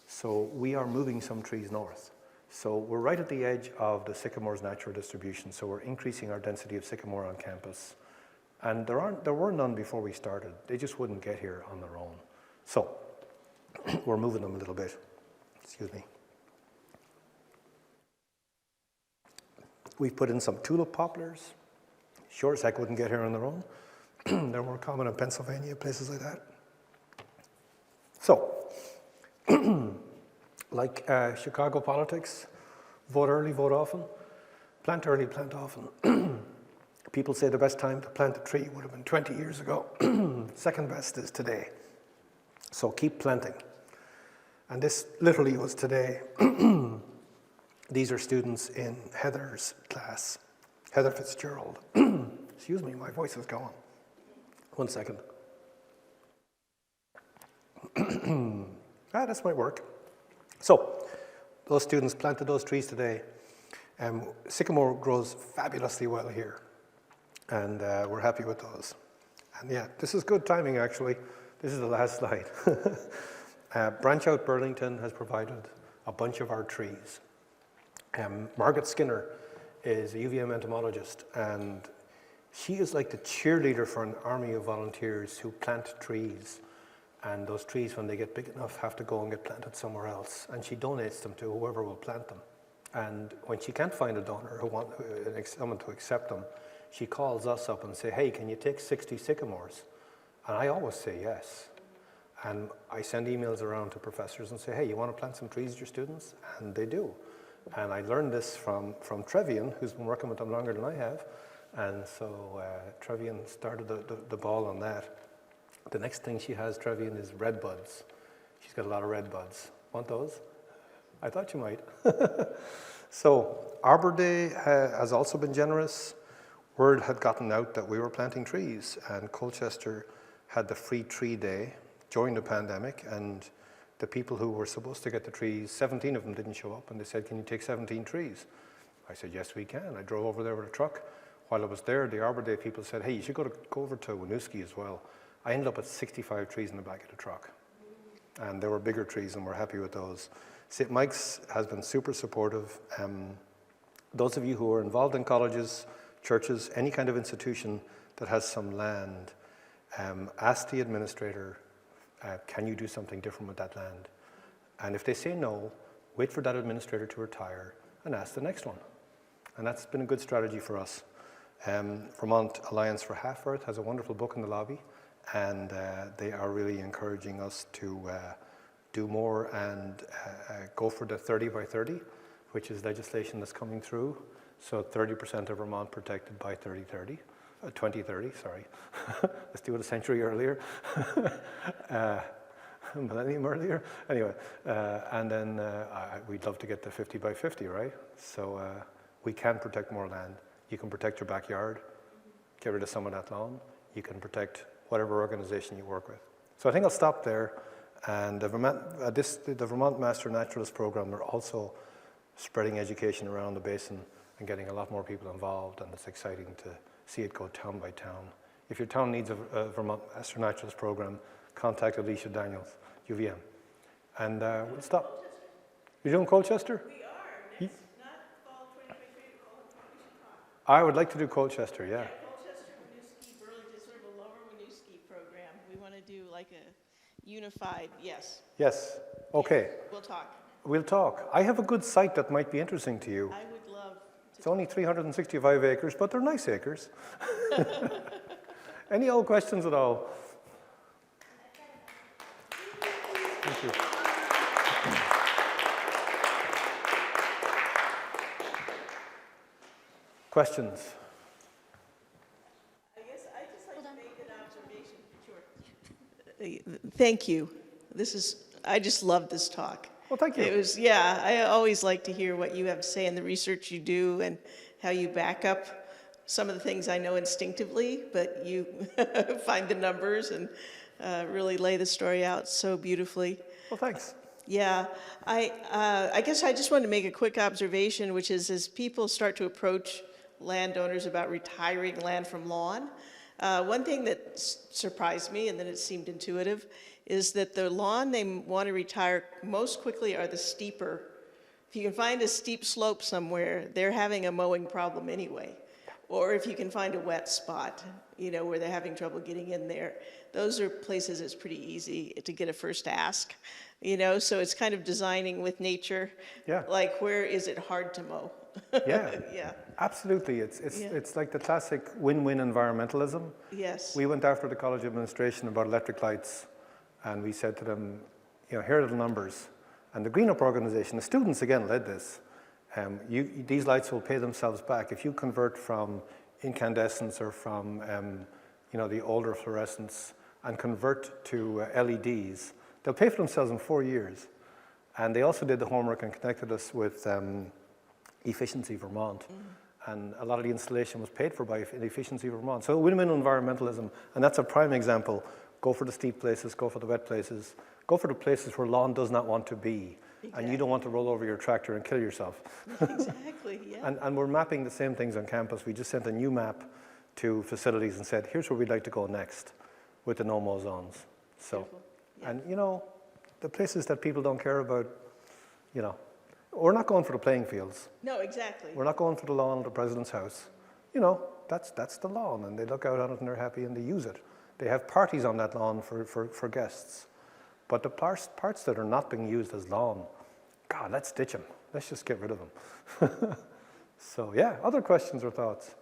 S2: So we are moving some trees north. So we're right at the edge of the sycamore's natural distribution, so we're increasing our density of sycamore on campus. And there were none before we started. They just wouldn't get here on their own. So we're moving them a little bit. Excuse me. We've put in some tulip poplars. Sure as heck wouldn't get here on their own. They're more common in Pennsylvania, places like that. So, like Chicago politics, vote early, vote often, plant early, plant often. People say the best time to plant a tree would have been 20 years ago. Second best is today. So keep planting. And this literally was today. These are students in Heather's class, Heather Fitzgerald. Excuse me, my voice is gone. 1 second. This might work. So, those students planted those trees today. Sycamore grows fabulously well here, and we're happy with those. And yeah, this is good timing actually. This is the last slide. Branch Out Burlington has provided a bunch of our trees. Margaret Skinner is a UVM entomologist, and she is like the cheerleader for an army of volunteers who plant trees. And those trees, when they get big enough, have to go and get planted somewhere else. And she donates them to whoever will plant them. And when she can't find a donor someone to accept them, she calls us up and say, hey, can you take 60 sycamores? And I always say yes. And I send emails around to professors and say, hey, you want to plant some trees with your students? And they do. And I learned this from Trevian, who's been working with them longer than I have. And so Trevian started the ball on that. The next thing she has, Trevian, is red buds. She's got a lot of red buds. Want those? I thought you might. So Arbor Day has also been generous. Word had gotten out that we were planting trees, and Colchester had the free tree day during the pandemic, and the people who were supposed to get the trees, 17 of them didn't show up, and they said, can you take 17 trees? I said, yes, we can. I drove over there with a truck. While I was there, the Arbor Day people said, hey, you should go over to Winooski as well. I ended up with 65 trees in the back of the truck. And there were bigger trees, and we're happy with those. St. Mike's has been super supportive. Those of you who are involved in colleges, churches, any kind of institution that has some land, ask the administrator, can you do something different with that land? And if they say no, wait for that administrator to retire and ask the next one. And that's been a good strategy for us. Vermont Alliance for Half Earth has a wonderful book in the lobby, and they are really encouraging us to do more and go for the 30 by 30, which is legislation that's coming through. So 30% of Vermont protected by 2030, sorry. Let's do it a century earlier. Millennium earlier. Anyway, and then we'd love to get to 50 by 50, right? So we can protect more land. You can protect your backyard, get rid of some of that lawn. You can protect whatever organization you work with. So I think I'll stop there. And the Vermont Master Naturalist Program, we're also spreading education around the basin and getting a lot more people involved, and it's exciting to see it go town by town. If your town needs a Vermont Master Naturalist Program, contact Alicia Daniels, UVM. And we'll stop. You're doing Colchester?
S3: We are. Next, not fall 2023, we should talk.
S2: I would like to do Colchester, yeah.
S3: Colchester, Winooski, Burlington, sort of a lower Winooski program. We want to do like a unified, yes.
S2: Yes, okay.
S3: We'll talk.
S2: We'll talk. I have a good site that might be interesting to you.
S3: I would love to.
S2: It's only 365 acres, but they're nice acres. Any old questions at all? Thank you. Questions?
S3: I guess I'd just like to make an observation. Sure. Thank you. I just love this talk.
S2: Well, thank you.
S3: It was, yeah, I always like to hear what you have to say and the research you do and how you back up some of the things I know instinctively, but you find the numbers and really lay the story out so beautifully.
S2: Well, thanks.
S3: Yeah, I guess I just wanted to make a quick observation, which is as people start to approach landowners about retiring land from lawn, one thing that surprised me and then it seemed intuitive is that the lawn they want to retire most quickly are the steeper. If you can find a steep slope somewhere, they're having a mowing problem anyway. Or if you can find a wet spot, where they're having trouble getting in there. Those are places it's pretty easy to get a first ask, so it's kind of designing with nature.
S2: Yeah.
S3: Like, where is it hard to mow?
S2: Yeah.
S3: Yeah.
S2: Absolutely. It's like the classic win-win environmentalism.
S3: Yes.
S2: We went after the college administration about electric lights, and we said to them, here are the numbers. And the Green Up organization, the students again led this. These lights will pay themselves back. If you convert from incandescence or from the older fluorescents and convert to LEDs, they'll pay for themselves in 4 years. And they also did the homework and connected us with Efficiency Vermont. And a lot of the installation was paid for by Efficiency Vermont. So win-win environmentalism, and that's a prime example. Go for the steep places, go for the wet places, go for the places where lawn does not want to be. Exactly. And you don't want to roll over your tractor and kill yourself.
S3: Exactly, yeah.
S2: And we're mapping the same things on campus. We just sent a new map to facilities and said, here's where we'd like to go next with the no-mow zones. So, yeah. And the places that people don't care about, we're not going for the playing fields.
S3: No, exactly.
S2: We're not going for the lawn of the president's house. That's the lawn, and they look out on it and they're happy and they use it. They have parties on that lawn for guests. But the parts that are not being used as lawn, God, let's ditch them. Let's just get rid of them. So yeah, other questions or thoughts?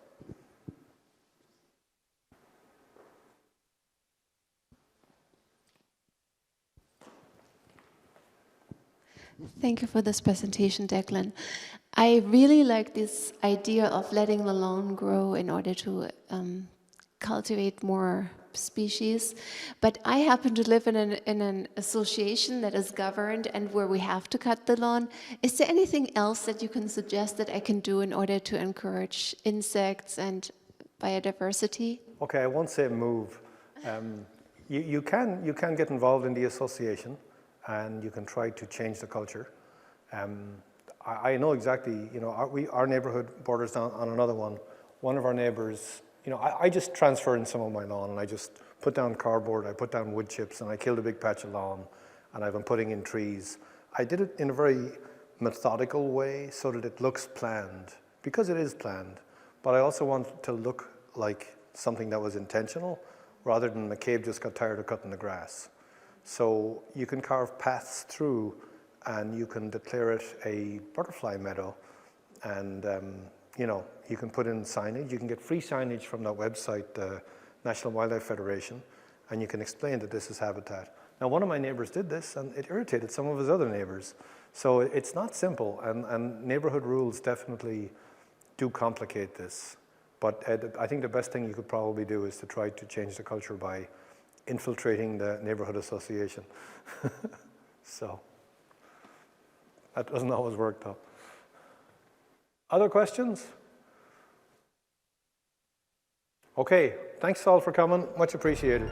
S1: Thank you for this presentation, Declan. I really like this idea of letting the lawn grow in order to cultivate more species, but I happen to live in an association that is governed and where we have to cut the lawn. Is there anything else that you can suggest that I can do in order to encourage insects and biodiversity? Okay,
S2: I won't say move. You can get involved in the association and you can try to change the culture. I know exactly, our neighborhood borders down on another one. One of our neighbors, I just transfer in some of my lawn and I just put down cardboard, I put down wood chips, and I killed a big patch of lawn, and I've been putting in trees. I did it in a very methodical way so that it looks planned, because it is planned, but I also want it to look like something that was intentional, rather than McCabe just got tired of cutting the grass. So you can carve paths through, and you can declare it a butterfly meadow, and you can put in signage. You can get free signage from that website, the National Wildlife Federation, and you can explain that this is habitat. Now, one of my neighbors did this, and it irritated some of his other neighbors. So it's not simple, and neighborhood rules definitely do complicate this. But I think the best thing you could probably do is to try to change the culture by infiltrating the neighborhood association. So that doesn't always work, though. Other questions? Okay, thanks all for coming. Much appreciated.